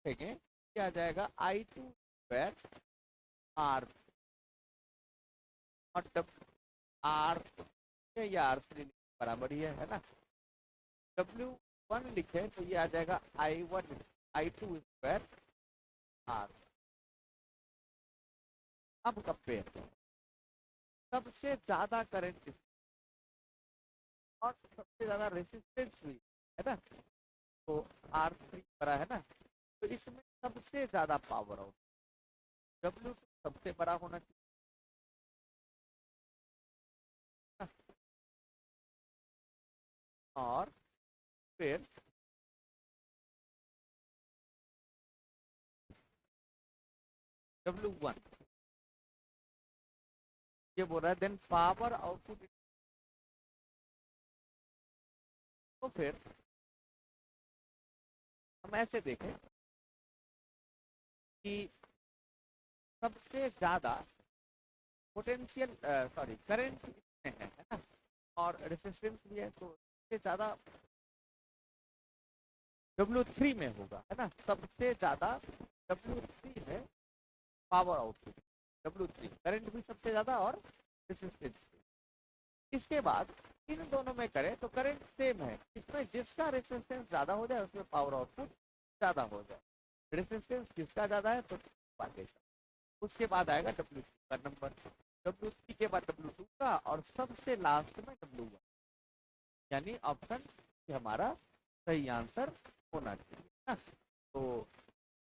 देखेंगे क्या आ जाएगा I2 स्क्वायर R, और R या R3 बराबर ही है ना, W1 लिखे तो ये आ जाएगा I1 I2 स्क्वायर R। अब कंपेयर, सबसे ज्यादा करंट और सबसे ज्यादा रेसिस्टेंस भी है ना, तो R3 बड़ा है ना, तो इसमें सबसे ज्यादा पावर आउट W2 सबसे बड़ा होना चाहिए ना, और फिर W1 ये बोल रहा है देन पावर आउटपुट। तो फिर हम ऐसे देखें कि सबसे ज्यादा पोटेंशियल सॉरी करंट इसमें है ना, और रेसिस्टेंस भी है, तो सबसे ज्यादा W3 में होगा, है ना, सबसे ज्यादा W3 में पावर आउटपुट, W3 करंट भी सबसे ज्यादा और रेसिस्टेंस। इसके बाद इन दोनों में करें तो करंट सेम है, इसमें जिसका रेसिस्टेंस ज्यादा हो जाए उसमें पावर आउटपुट ज्यादा हो जाए, रेसिस्टेंस जिसका ज्यादा है तो पाएगा। उसके बाद आएगा W3 का नंबर, W3 के बाद W2 का, और सबसे लास्ट में W1, यानी ऑप्शन हमारा सही आंसर होना चाहिए ना। तो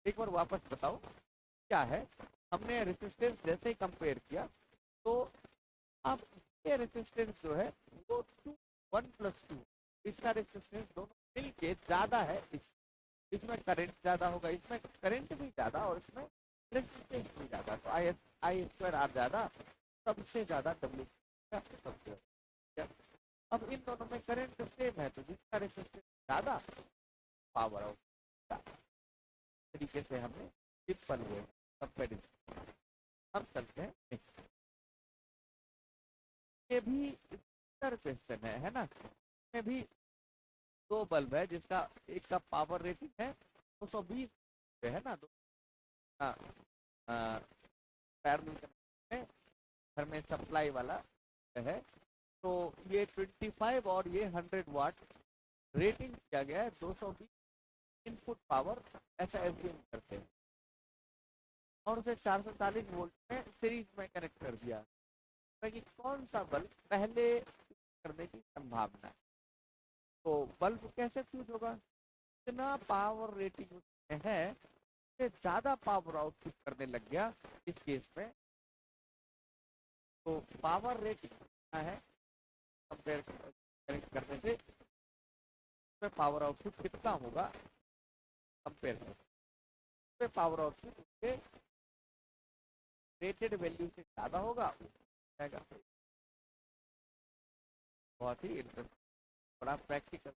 एक बार वापस बताओ क्या है, हमने रेसिस्टेंस जैसे ही कंपेयर किया तो अब ये रेसिस्टेंस जो है वो 1+2, इसका रेसिस्टेंस दोनों मिलके ज्यादा है, इसमें करंट ज्यादा होगा, इसमें करंट भी ज्यादा और इसमें रेसिस्टेंस भी ज्यादा, तो आई स्क्वायर आर ज्यादा, सबसे ज्यादा W का सबसे ज्यादा। अब इन दोनों में करंट सेम है तो जिसका रेसिस्टेंस ज्यादा पावर आउट तरीके से हमने सिंपल वे कंपेरिजन। हम चलते हैं next। ये भी क्वेश्चन है ना, इसमें भी दो बल्ब है जिसका एक का पावर रेटिंग है 220 पे, है ना, दो पैरेलल में घर में सप्लाई वाला है, तो ये 25 और ये 100 वाट रेटिंग किया गया है, 220 इनपुट पावर ऐसा एज्यूम करते हैं, और उसे 440 वोल्ट में सीरीज में कनेक्ट कर दिया, कि कौन सा बल्ब पहले करने की संभावना है। तो बल्ब कैसे फ्यूज होगा, इतना पावर रेटिंग उसमें है, से ज्यादा पावर आउटपुट करने लग गया इस केस में, तो पावर रेटिंग कितना है कंपेयर करने से, उसमें पावर आउटपुट कितना होगा कंपेयर करने, पावर आउटपुट उसके रेटेड वैल्यू से ज्यादा होगा, बहुत ही इंटरेस्टिंग, बड़ा प्रैक्टिकल।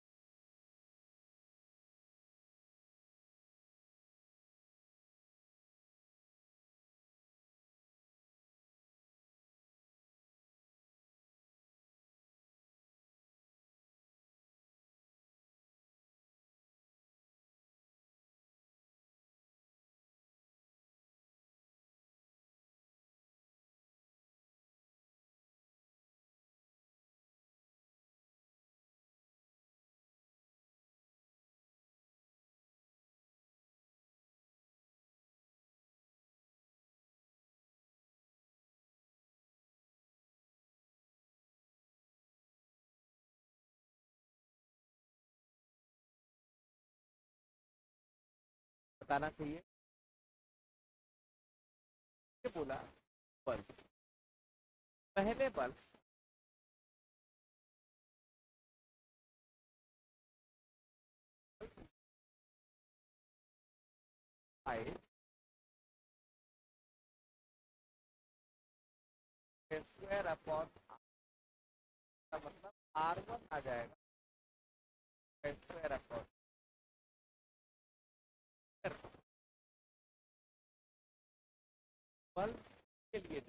बताना चाहिए, ये बोला बल्ब, पहले बल्ब आए स्क्वायर अपॉन का मतलब R1 आ जाएगा स्क्वायर अपॉन, बल्ब के लिए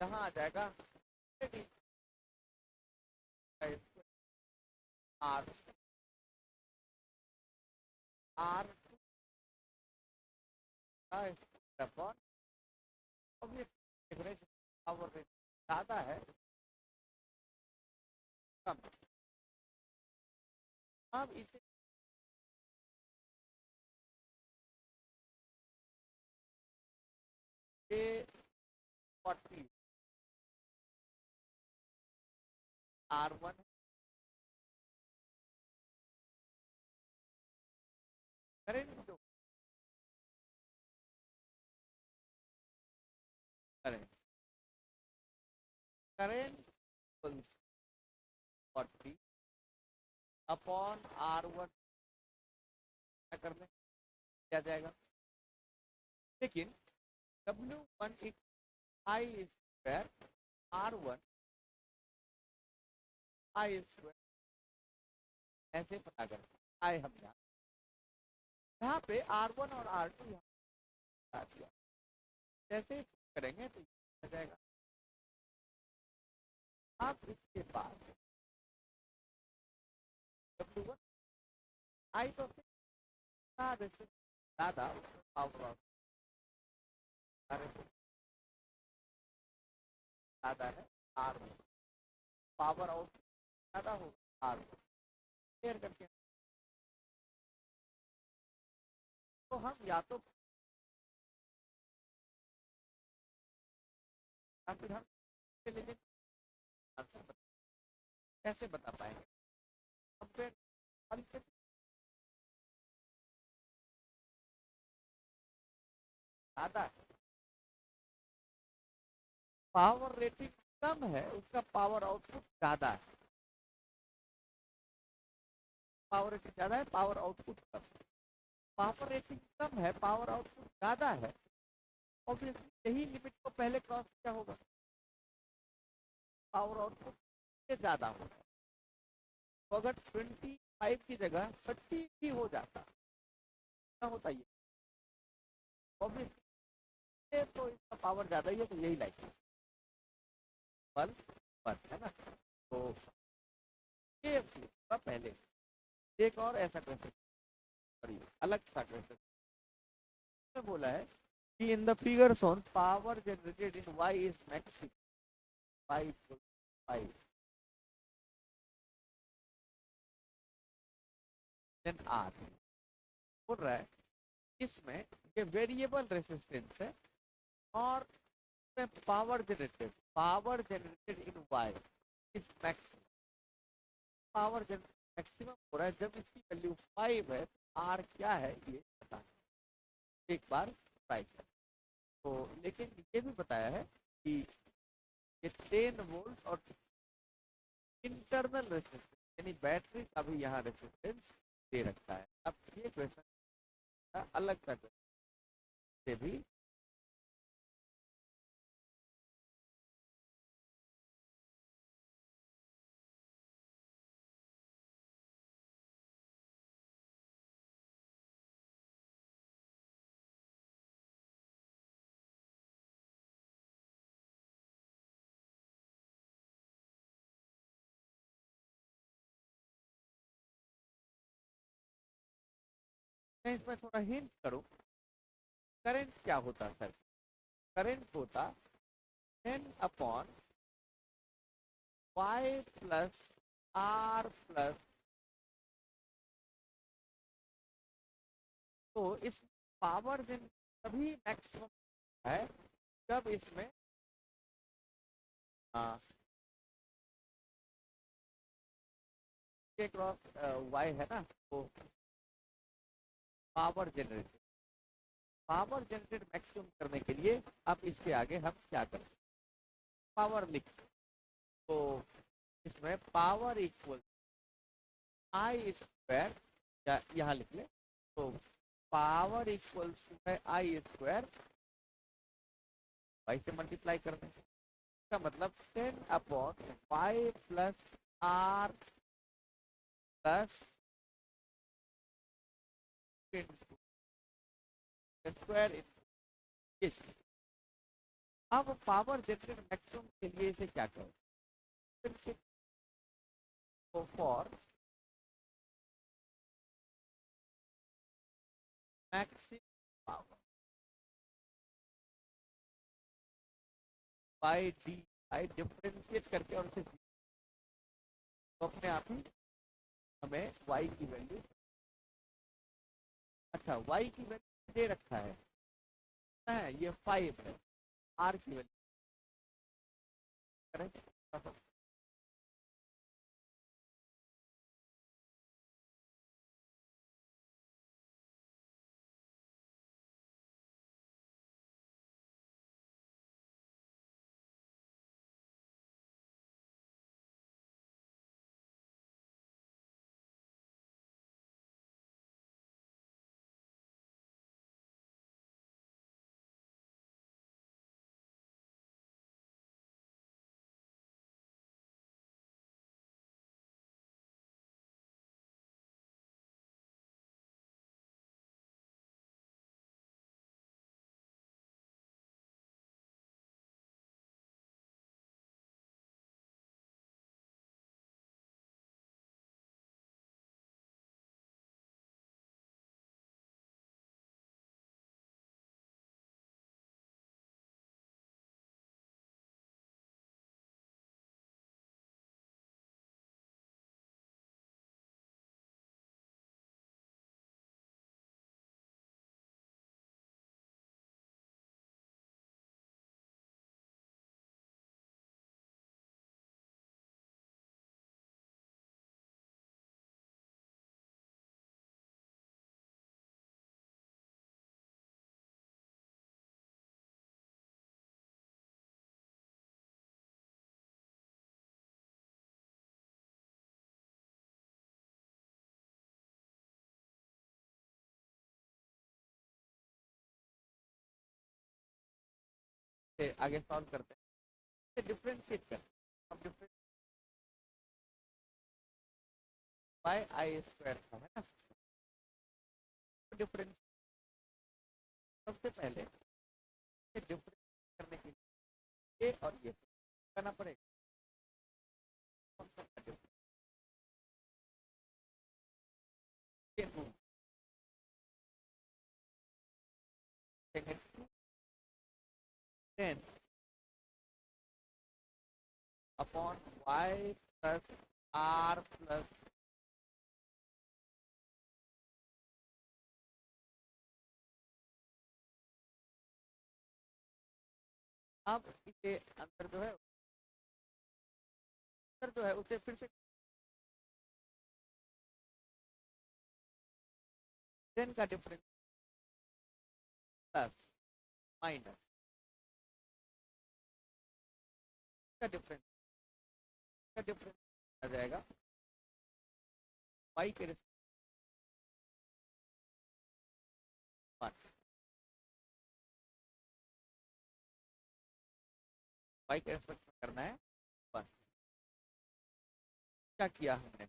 कहाँ आ जाएगा R R upon, average power rate ज्यादा है कम। अब इसे ये 40 R1 करंट जो करेंट करेंट 40 अपॉन R1 क्या कर दें, क्या जाएगा, लेकिन W1 I square R1 I square ऐसे पता करते आई हम यहाँ पे R1 और R2 यहाँ दिया, जैसे ही करेंगे तो ये आ जाएगा। अब इसके बाद W1 I तो ज़्यादा पावर ज़्यादा है R1, पावर आउट ज़्यादा होगा R1 शेयर करके, तो हम या तो फिर हम आंसर कैसे बता पाएंगे, ज़्यादा है, पावर रेटिंग कम है, उसका पावर आउटपुट ज़्यादा है, पावर रेटिंग ज़्यादा है, पावर आउटपुट कम है, पावर रेटिंग कम है, पावर आउटपुट ज़्यादा है, ऑब्वियसली यही लिमिट को पहले क्रॉस किया होगा, पावर आउटपुट से ज़्यादा होगा, तो अगर 25 की जगह 30 भी हो जाता क्या होता ये, ऑब्वियसली तो इसका पावर ज़्यादा ही है, तो यही लाइक बल है ना, तो ये पहले एक और ऐसा क्वेश्चन अलग सा क्वेश्चन बोला है कि in the figure shown power generated in y is maximum, y equal 5 then r, बोल रहा है इसमें ये वेरिएबल रेसिस्टेंस है और power generated in y is maximum, power generated maximum हो रहा है जब इसकी वैल्यू 5 है, r क्या है ये पता एक बार ट्राई कर, तो लेकिन ये भी बताया है कि ये 10 वोल्ट और इंटरनल रेसिस्टेंस यानी बैटरी का भी यहाँ रेसिस्टेंस दे रखा है। अब ये क्वेश्चन अलग सा से भी मैं इसमें थोड़ा हिंट करूं, करंट क्या होता सर, करंट होता 10 upon y plus r plus, तो इस पावर जिन तभी मैक्सिमम है जब इसमें के क्रॉस y है ना, तो पावर जनरेटेड मैक्सिमम करने के लिए अब इसके आगे हम क्या करें, पावर लिख, तो इसमें पावर इक्वल आई स्क्वायर या यहाँ लिख ले, तो पावर इक्वल टू है आई स्क्वायर वाई से मल्टीप्लाई कर दें, इसका मतलब 10 upon Y plus R plus square. अब पावर जनरेटेड मैक्सिमम के लिए इसे क्या करें, तो for maximum power by D I differentiate करके और उसे तो अपने आप ही हमें y की वैल्यू, अच्छा y की वैल्यू दे रखा है ये 5 है, r की वैल्यू करें से आगे सॉल्व करते हैं, डिफरेंशिएट करते हैं। अब डिफरेंस बाय आई स्क्वायर था, है ना। डिफरेंस सबसे पहले डिफरेंस करने के लिए ये और ये करना पड़ेगा। Ten upon Y plus R plus, अब इसे अंदर जो है उसे फिर से टेन का डिफरेंस प्लस माइनस का डिफरेंस आ जाएगा वाई के रिस्पेक्ट, वाई के रिस्पेक्ट में करना है बस। क्या किया हमने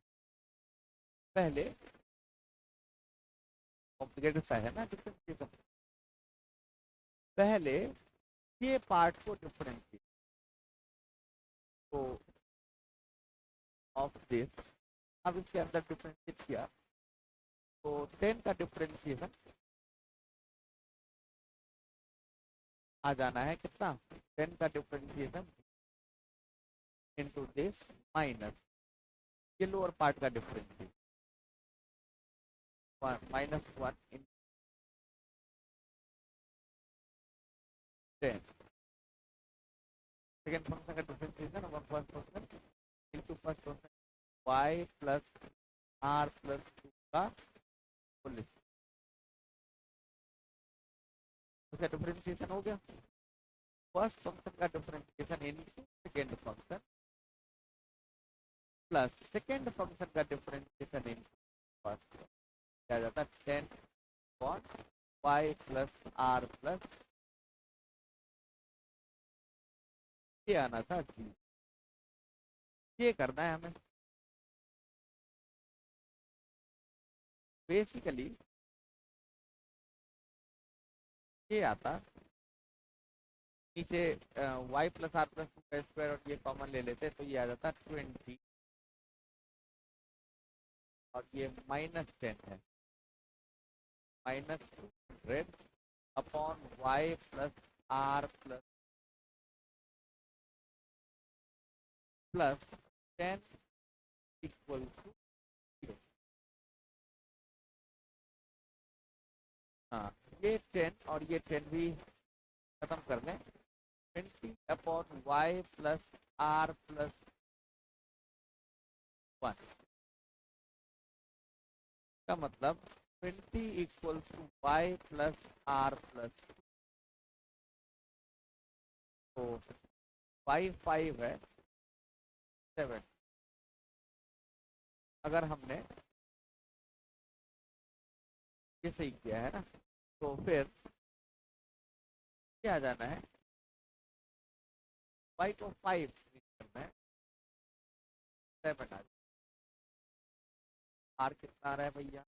पहले, कॉम्प्लिकेटेड सा है ना डिफरेंशिएशन, पहले ये पार्ट को डिफरेंशिएट तो ऑफ दिस, अब इसके अंदर डिफरेंशिएट किया तो 10 का डिफरेंशिएशन आ जाना है कितना, 10 का डिफरेंशिएशन इनटू दिस माइनस ये लोअर पार्ट का डिफरेंशिएशन -1 इन 10, सेकेंड फंक्शन का डिफरेंशिएशन और first function into first function y plus r plus 2 का होल स्क्वायर, उसका डिफरेंशिएशन हो गया। फर्स्ट फंक्शन का differentiation into second function plus second function का डिफरेंशिएशन इनटू फर्स्ट, क्या जाता है 10 upon y plus r plus, ये आना था जी, ये करना है हमें बेसिकली। ये आता नीचे y प्लस आर प्लस 2 का स्क्वायर और ये कॉमन ले लेते तो ये आ जाता 20 और ये -10 है, -200 upon y plus R plus 10 equal to 0। हाँ, ये 10 और ये 10 भी खत्म कर दें, 20 upon y plus R plus 1 का मतलब 20 equal to y plus R plus, तो 5 है 7। अगर हमने ये सही किया है ना तो फिर क्या जाना है, y को 5 करना है, 7 आ, आर कितना आ रहा है भैया,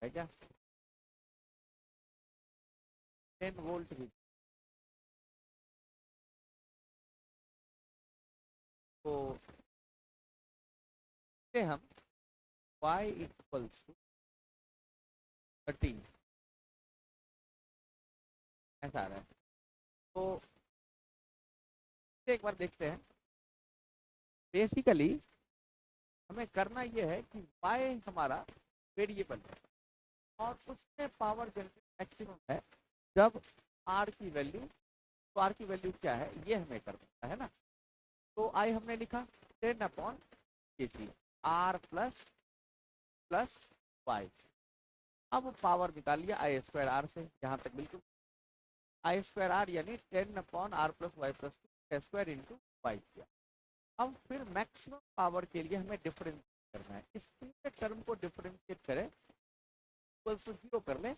है क्या 10 वोल्ट भी, तो से हम y इक्वल टू 13 ऐसा आ रहा है। तो एक बार देखते हैं, बेसिकली हमें करना ये है कि y हमारा वेरिएबल है और उसमें पावर जनरेट मैक्सिमम है जब r की वैल्यू, तो r की वैल्यू क्या है ये हमें करना है ना। तो i हमने लिखा 10 अपॉन ये चीज r प्लस प्लस y, अब पावर निकाल लिया आई स्क्वायर आर से, यहाँ तक बिल्कुल आई स्क्वायर आर यानी 10/r+y+2 इंटू वाई किया। अब फिर मैक्सिमम पावर के लिए हमें डिफरेंस करना है। इस पूरे टर्म को डिफरेंशिएट करें, इक्वल्स टू 0 कर ले,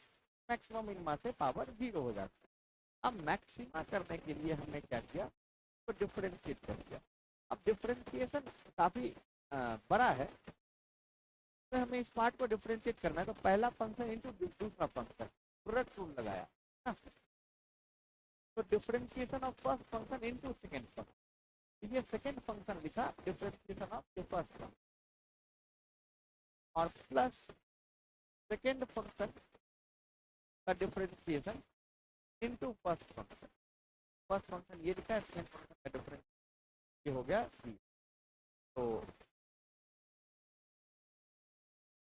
मैक्सिमम मिनिमा से पावर 0 हो जाता है। अब मैक्सिमा करने के लिए हमने क्या किया, तो डिफरेंशिएट कर दिया। अब डिफरेंशिएशन काफ़ी बड़ा है, तो हमें इस पार्ट को डिफरेंशिएट करना है। तो पहला फंक्शन इंटू दूसरा फंक्शन, प्रोडक्ट रूल लगाया ना? तो differentiation of first function into second function, ये सेकेंड फंक्शन लिखा differentiation of the first function, और प्लस सेकेंड फंक्शन का differentiation into first function. First function ये लिखा है, सेकेंड फंक्शन का डिफरेंस ये हो गया सी।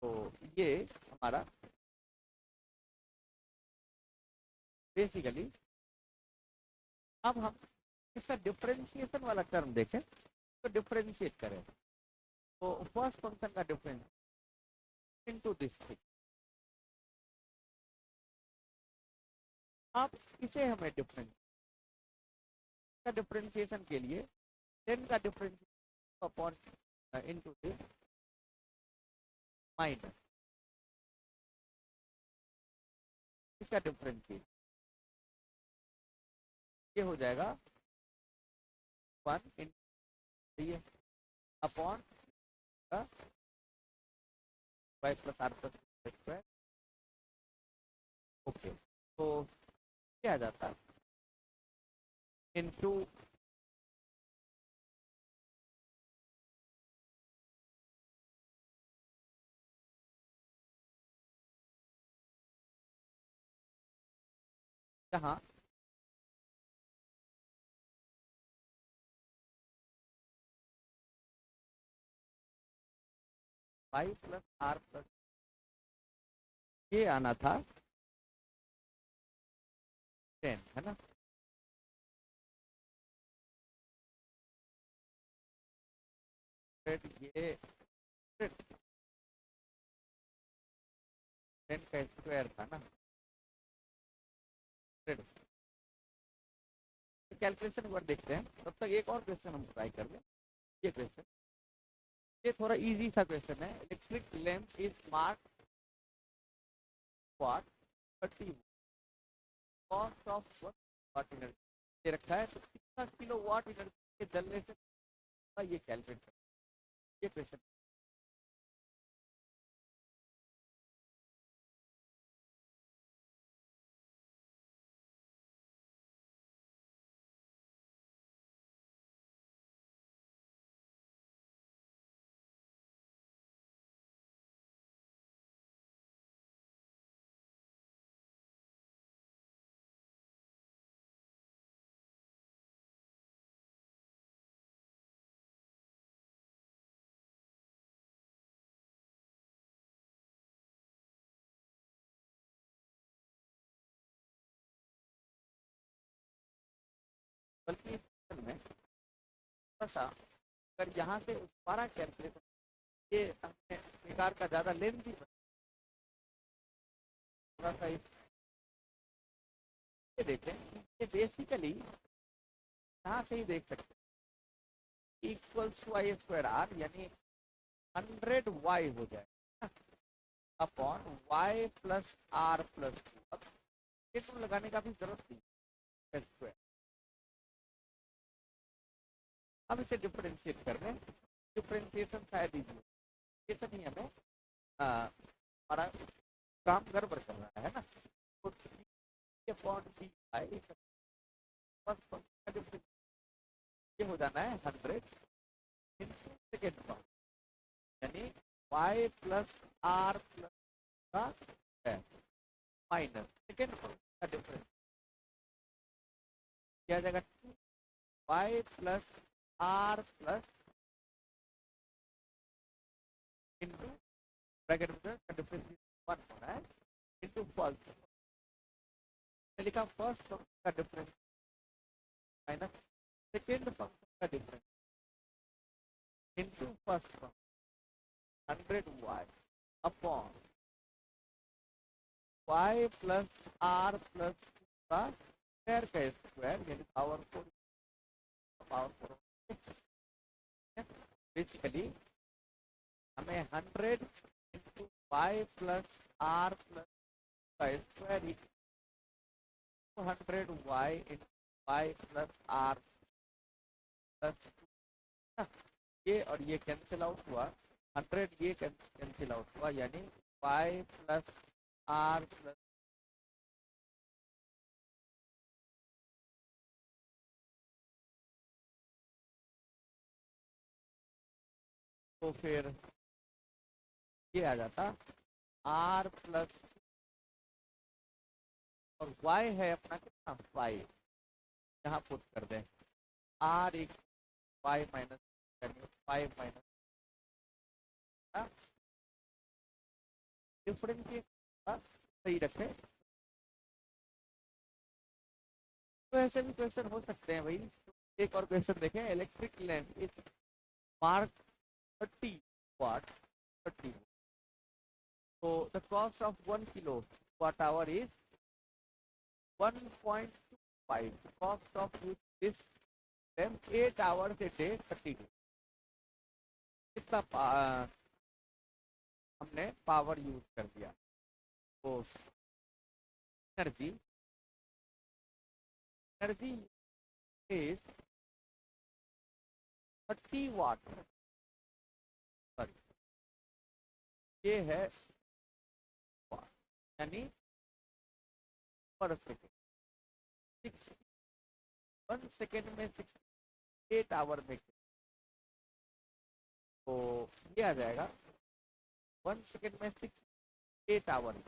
तो ये हमारा बेसिकली, अब हम इसका डिफरेंशिएशन वाला टर्म देखें तो डिफरेंशिएट करें, तो फर्स्ट फंक्शन का डिफरेंस इनटू दिस थिंग। अब इसे हमें डिफरेंशिएशन के लिए 10 का differentiation upon into this minus इसका डिफरेंशिएशन, ये हो जाएगा 1 into upon y plus R plus square. Okay, तो क्या आ जाता इनटू जहाँ y प्लस आर प्लस, ये आना था 10, है ना? फिर ये 10 का स्क्वायर था ना, फिर कैलकुलेशन एक बार देखते हैं, तब तक एक और क्वेश्चन हम ट्राई कर लें। ये क्वेश्चन, ये थोड़ा इजी सा क्वेश्चन है। Electric lamp is mark watt 30 cost of watt energy दे रखा है, तो कितना किलो वाट एनर्जी के जलने से ये कैलकुलेट कर, ये क्वेश्चन। बल्कि इस क्वेश्चन में थोड़ा सा अगर यहाँ से दोबारा कैलकुलेशन, ये हमने बेकार का ज़्यादा लेंथ भी थोड़ा सा ये देखें, ये बेसिकली यहाँ से ही देख सकते हैं, equals to I square R यानी 100y हो जाए upon y plus R plus 2। अब ये तो लगाने का भी जरूरत नहीं स्क्वायर। अब इसे डिफरेंशिएट कर रहे हैं, डिफरेंशिएशन शायद डिफरेंशिएशन ही हमें हमारा काम गड़बड़ कर रहा है ना। तो ये हो जाना है 100 इंटू सेकेंड फॉर्म यानी y प्लस आर प्लस का माइनस सेकेंड फॉर्म का डिफरेंस क्या जाएगा, y plus R plus into bracket में का डिफरेंस 1 होना है इंटू फर्स्ट, लिखा फर्स्ट फंक्शन का डिफरेंस माइनस सेकेंड फंक्शन का difference into first function 100y upon y plus R plus का स्क्वायर का स्क्वायर यानी पावर 4 बेसिकली हमें 100 × y + r + का स्क्वायर 100y × y + r + ये और ये कैंसिल आउट हुआ, 100 ये कैंसिल आउट हुआ, यानी y + r + तो फिर ये आ जाता r + और y है अपना कितना 5, यहाँ पुट कर दें r = y - 5 - डिफरेंशिएट सही रखें। तो ऐसे भी क्वेश्चन हो सकते हैं भाई। एक और क्वेश्चन देखें, electric lamp is mark 30 watt 30, so the cost of 1 kilowatt hour is 1.25, the cost of use this lamp 8 hours a day 30 days। कितना हमने पावर यूज कर दिया, तो energy energy is 30 watt, sorry ये है वाट, यानी पर सेकेंड 1 सेकेंड में 68 आवर में, तो ये आ जाएगा 1 सेकेंड में 68 आवर में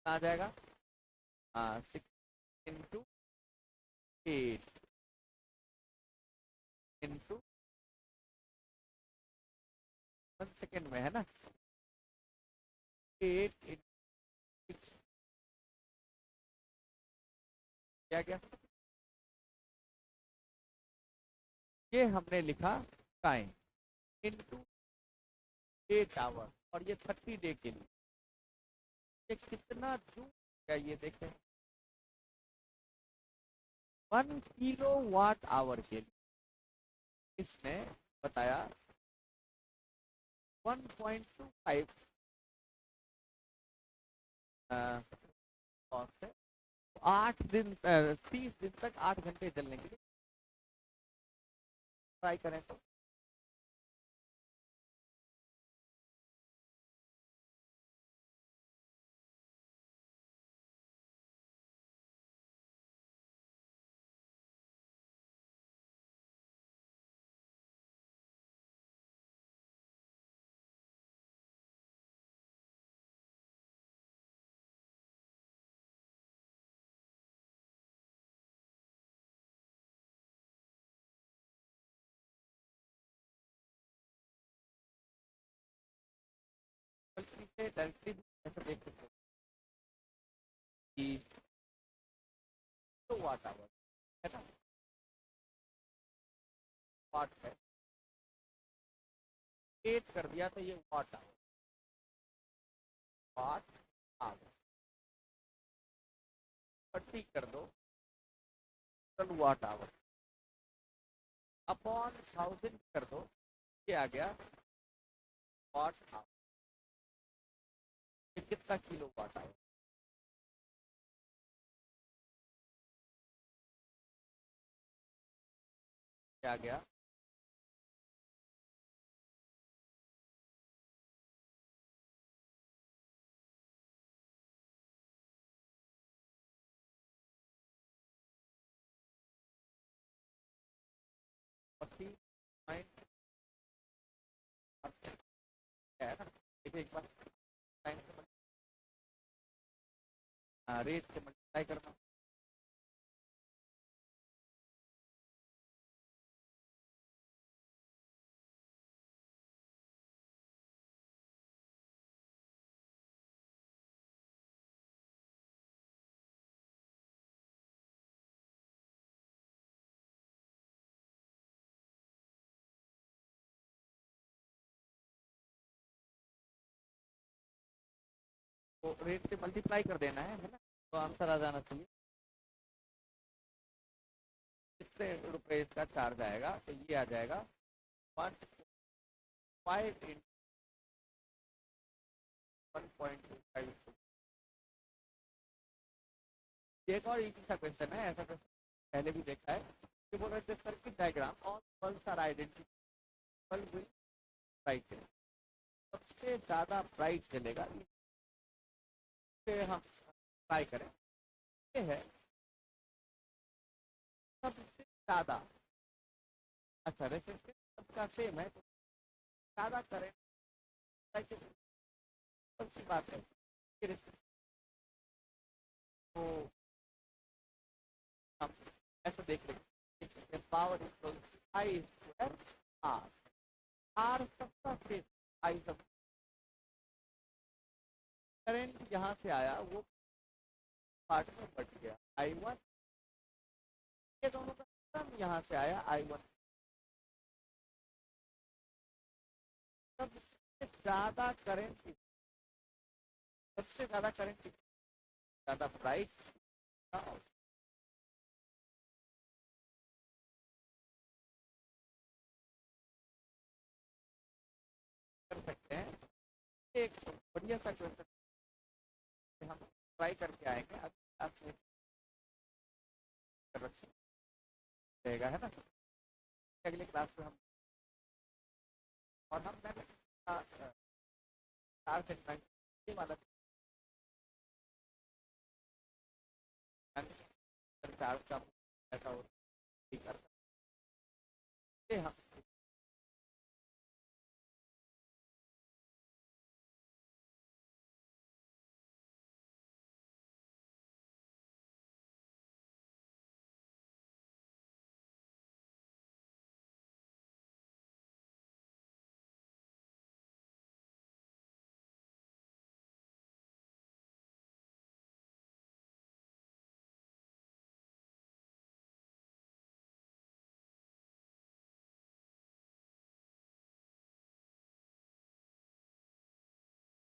आ जाएगा 6 × 8 × 1 सेकेंड में है ना, 8 × 6 क्या क्या ये हमने लिखा टाइम × 8 आवर, और ये 30 डे के लिए, ये कितना जूल क्या ये देखें 1 किलोवाट आवर के लिए इसने बताया 1.25 कॉस्ट है। 8 दिन 30 दिन तक 8 घंटे चलने के लिए ट्राई करें तो से डायरेक्टली ऐसा देख सकते हैं कि वाट आवर है ना, वाट है 8 कर दिया तो ये वाट आवर, वाट आवर 30 कर दो टोटल वाट आवर अपॉन 1000 कर दो, ये आ गया वाट आवर, ये कितना किलो वाट आवर क्या आ गया 49% है ना। देखिए एक बार टाइम से रेट से मल्टीप्लाई करना, तो रेट से मल्टीप्लाई कर देना है ना। तो आंसर आ जाना चाहिए कितने रुपए इसका चार्ज आएगा। तो ये आ जाएगा 1.5 1.25। एक और इजी सा क्वेश्चन है, ऐसा क्वेश्चन पहले भी देखा है कि बोल रहे थे circuit diagram all bulbs are identical, bulb will bright, सबसे ज्यादा ब्राइट चलेगा। इसे हम ट्राई करें। ये है सबसे ज्यादा, अच्छा रेसिस्टेंस सबका सेम है तो ज्यादा करेंट कौन सी बात है कि रेसिस्टेंस को हम ऐसा देख लेंगे power is I square R, R सबका सेम, आई सब करंट यहाँ से आया वो पार्ट में बढ़ गया आई वन, ये दोनों का सम यहाँ से आया आई वन। सबसे ज्यादा करंट, सबसे ज्यादा करंट ज्यादा प्राइस कर सकते हैं। एक बढ़िया सा क्वेश्चन हम ट्राई करके आएंगे, आपसे रहेगा है ना अगले क्लास में हम। और हम चार सेगमेंट वाला चार्ज का ऐसा होता है हम